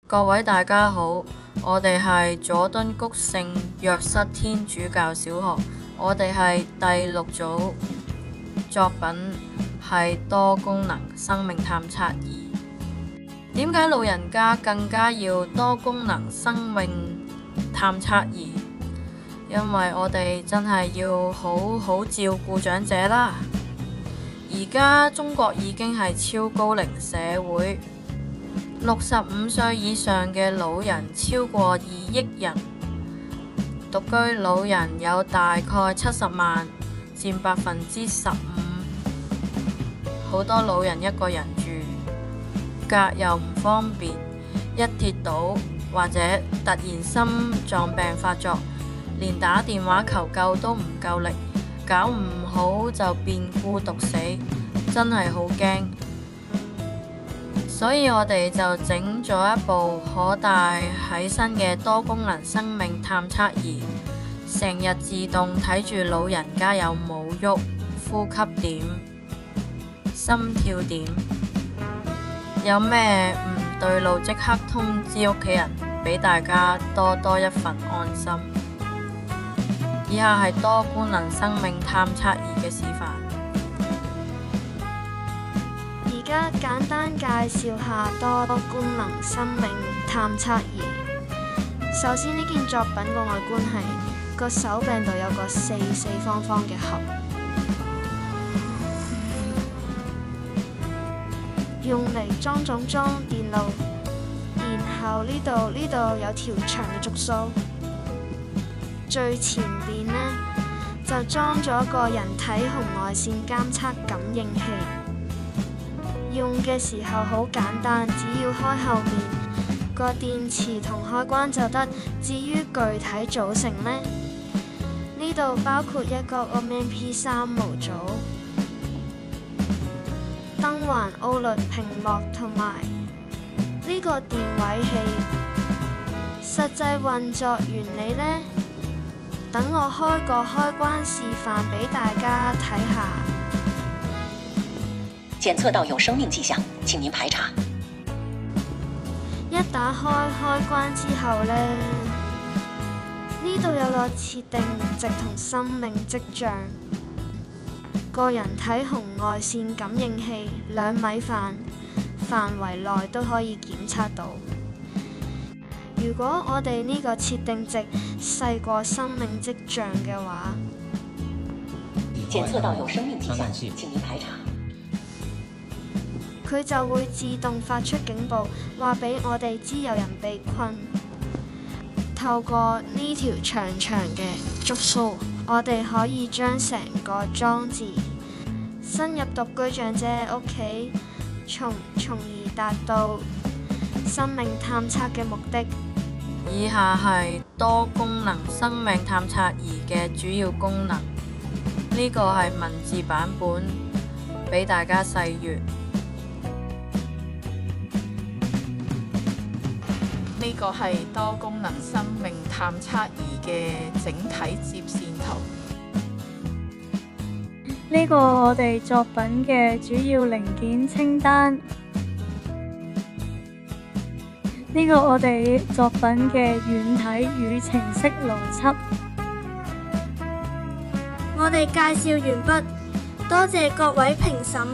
各位大家好，我哋係佐敦谷聖若瑟天主教小學，我哋係第6組，作品係多功能生命探測儀。點解老人家更加要多功能生命探測儀？因為我哋真係要好好照顧長者啦。而家中國已經係超高齡社會，65歲以上嘅老人超過2億人，獨居老人有大概70萬，佔15%。好多老人一個人住，隔又唔方便，一跌倒或者突然心臟病發作，連打電話求救都唔夠力，搞唔好就變孤獨死，真係好驚。所以我哋就整咗一部可帶喺身嘅多功能生命探測儀，成日自動睇住老人家有冇喐、呼吸點、心跳點，有咩唔對路即刻通知屋企人，俾大家多一份安心。以下係多功能生命探測儀嘅示範。而家簡單介紹下多功能生命探測儀。首先呢件作品個外觀係個手柄度有個四方方嘅盒，用嚟裝電路。然後呢度有條長嘅觸鬚，最前邊呢，就裝咗個人體紅外線監測感應器。用嘅時候好簡單，只要開後面個電池同開關就得。至於具體組成呢，呢度包括一個 MP3 模組、燈環 OLED 屏幕同埋呢個電位器。實際運作原理呢，等我開個開關示範俾大家睇下。檢測到有生命跡象，請您排查。一打開關之後呢，呢度有個設定值同生命跡象，個人體紅外線感應器2米範圍內都可以檢測到。如果我哋呢個設定值細過生命跡象嘅話，檢測到有生命跡象，請您排查。佢就會自動發出警報，話俾我哋知有人被困。透過呢條長嘅觸鬚，我哋可以將成個裝置伸入獨居長者屋企，從而達到生命探測嘅目的。以下係多功能生命探測儀嘅主要功能，呢個係文字版本，俾大家細閱。呢個係多功能生命探測儀嘅整體接線圖。呢個我哋作品嘅主要零件清單。呢個我哋作品嘅軟體與程式邏輯。我哋介紹完畢，多謝各位評審。